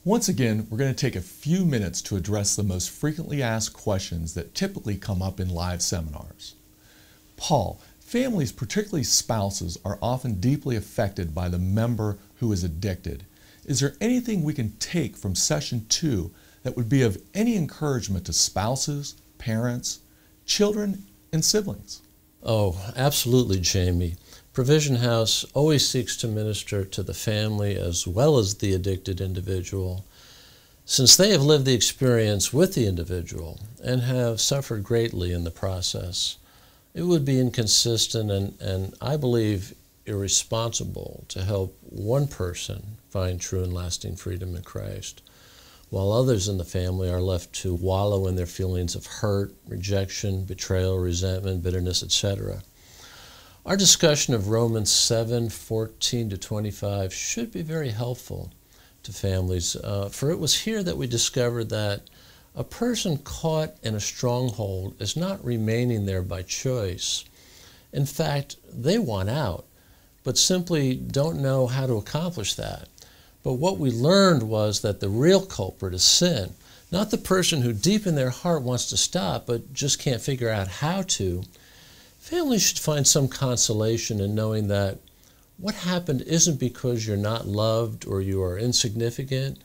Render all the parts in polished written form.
Once again, we're going to take a few minutes to address the most frequently asked questions that typically come up in live seminars. Paul, families, particularly spouses, are often deeply affected by the member who is addicted. Is there anything we can take from session 2 that would be of any encouragement to spouses, parents, children, and siblings? Oh, absolutely, Jamie. Provision House always seeks to minister to the family as well as the addicted individual, since they have lived the experience with the individual and have suffered greatly in the process. It would be inconsistent and I believe irresponsible to help one person find true and lasting freedom in Christ, while others in the family are left to wallow in their feelings of hurt, rejection, betrayal, resentment, bitterness, etc. Our discussion of Romans 7:14-25 should be very helpful to families, for it was here that we discovered that a person caught in a stronghold is not remaining there by choice. In fact, they want out, but simply don't know how to accomplish that. But what we learned was that the real culprit is sin, not the person who deep in their heart wants to stop but just can't figure out how to. Families should find some consolation in knowing that what happened isn't because you're not loved or you are insignificant.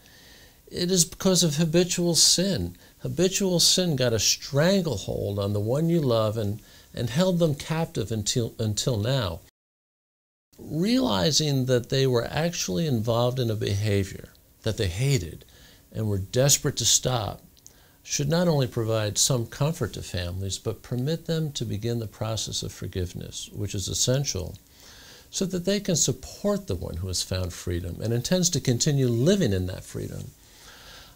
It is because of habitual sin. Habitual sin got a stranglehold on the one you love and held them captive until now. Realizing that they were actually involved in a behavior that they hated and were desperate to stop should not only provide some comfort to families, but permit them to begin the process of forgiveness, which is essential, so that they can support the one who has found freedom and intends to continue living in that freedom.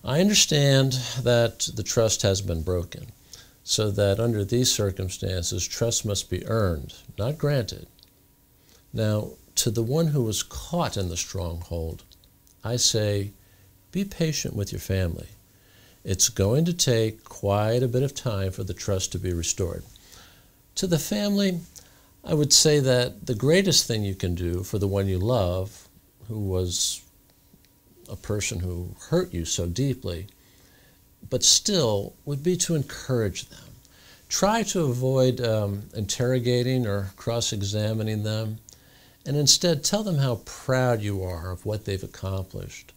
I understand that the trust has been broken, so that under these circumstances, trust must be earned, not granted. Now, to the one who was caught in the stronghold, I say, be patient with your family. It's going to take quite a bit of time for the trust to be restored. To the family, I would say that the greatest thing you can do for the one you love, who was a person who hurt you so deeply, but still would be to encourage them. Try to avoid interrogating or cross-examining them, and instead tell them how proud you are of what they've accomplished.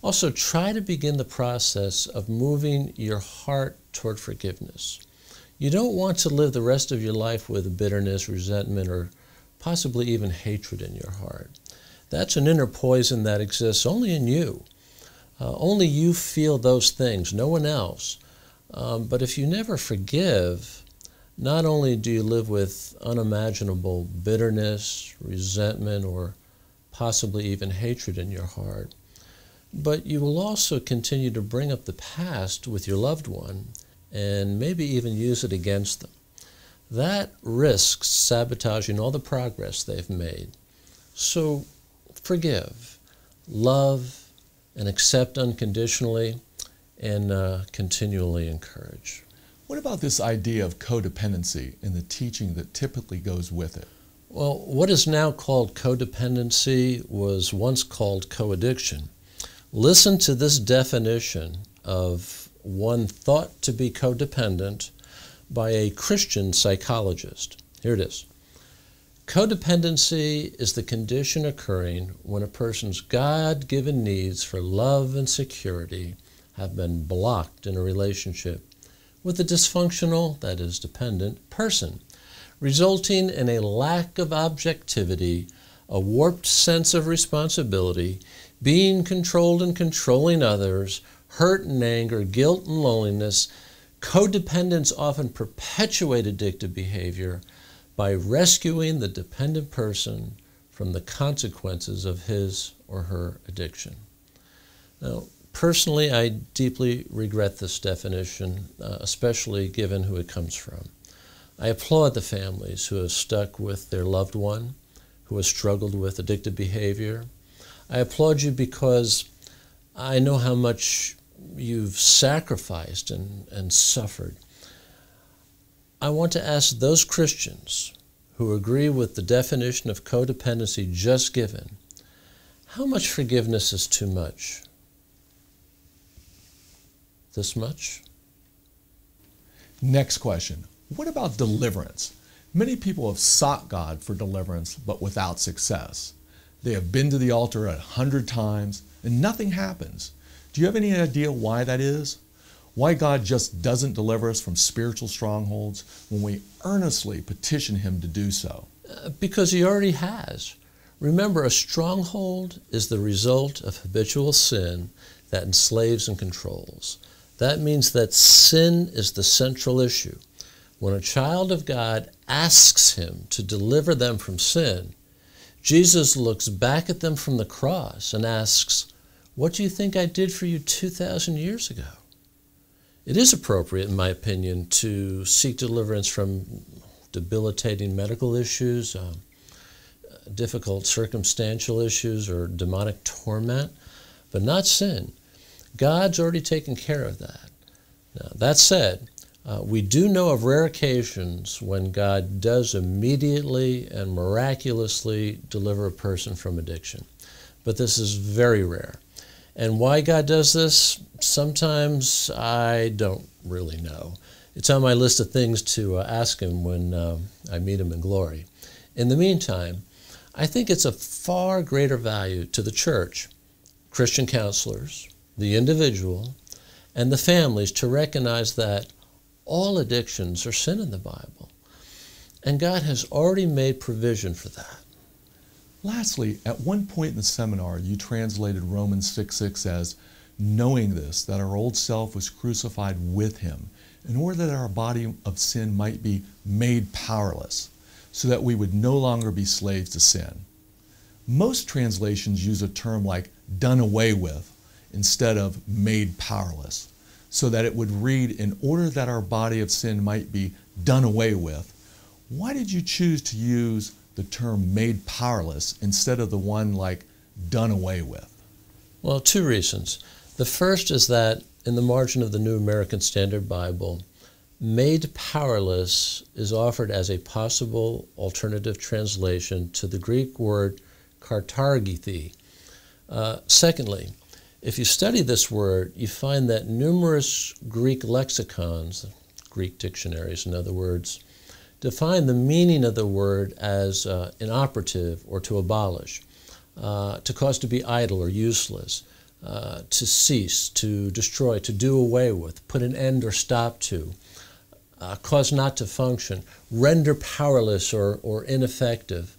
Also, try to begin the process of moving your heart toward forgiveness. You don't want to live the rest of your life with bitterness, resentment, or possibly even hatred in your heart. That's an inner poison that exists only in you. Only you feel those things, no one else. But if you never forgive, not only do you live with unimaginable bitterness, resentment, or possibly even hatred in your heart, but you will also continue to bring up the past with your loved one and maybe even use it against them. That risks sabotaging all the progress they've made. So forgive, love, and accept unconditionally, and continually encourage. What about this idea of codependency and the teaching that typically goes with it? Well, what is now called codependency was once called co-addiction. Listen to this definition of one thought to be codependent by a Christian psychologist. Here it is. Codependency is the condition occurring when a person's God-given needs for love and security have been blocked in a relationship with a dysfunctional, that is, dependent person, resulting in a lack of objectivity, a warped sense of responsibility, being controlled and controlling others, hurt and anger, guilt and loneliness. Codependents often perpetuate addictive behavior by rescuing the dependent person from the consequences of his or her addiction. Now, personally, I deeply regret this definition, especially given who it comes from. I applaud the families who have stuck with their loved one, who has struggled with addictive behavior. I applaud you because I know how much you've sacrificed and suffered. I want to ask those Christians who agree with the definition of codependency just given, how much forgiveness is too much? this much? Next question. What about deliverance? Many people have sought God for deliverance, but without success. They have been to the altar 100 times, and nothing happens. Do you have any idea why that is? Why God just doesn't deliver us from spiritual strongholds when we earnestly petition Him to do so? Because He already has. Remember, a stronghold is the result of habitual sin that enslaves and controls. That means that sin is the central issue. When a child of God asks Him to deliver them from sin, Jesus looks back at them from the cross and asks, "What do you think I did for you 2,000 years ago?" It is appropriate, in my opinion, to seek deliverance from debilitating medical issues, difficult circumstantial issues, or demonic torment, but not sin. God's already taken care of that. Now, that said, we do know of rare occasions when God does immediately and miraculously deliver a person from addiction. But this is very rare. And why God does this, sometimes I don't really know. It's on my list of things to ask Him when I meet Him in glory. In the meantime, I think it's of far greater value to the church, Christian counselors, the individual, and the families to recognize that all addictions are sin in the Bible. And God has already made provision for that. Lastly, at one point in the seminar, you translated Romans 6:6 as, knowing this, that our old self was crucified with Him, in order that our body of sin might be made powerless, so that we would no longer be slaves to sin. Most translations use a term like done away with instead of made powerless, so that it would read, in order that our body of sin might be done away with. Why did you choose to use the term made powerless instead of the one like done away with? Well, two reasons. The first is that in the margin of the New American Standard Bible, made powerless is offered as a possible alternative translation to the Greek word kartargithe. Secondly, if you study this word, you find that numerous Greek lexicons, Greek dictionaries in other words, define the meaning of the word as inoperative or to abolish, to cause to be idle or useless, to cease, to destroy, to do away with, put an end or stop to, cause not to function, render powerless or ineffective,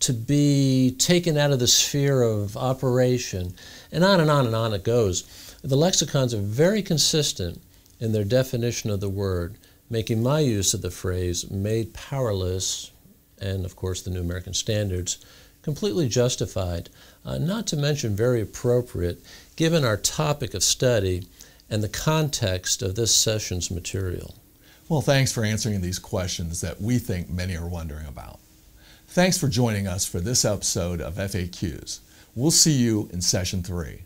to be taken out of the sphere of operation, and on and on and on it goes. The lexicons are very consistent in their definition of the word, making my use of the phrase made powerless, and of course the New American Standards, completely justified, not to mention very appropriate, given our topic of study and the context of this session's material. Well, thanks for answering these questions that we think many are wondering about. Thanks for joining us for this episode of FAQs. We'll see you in Session 3.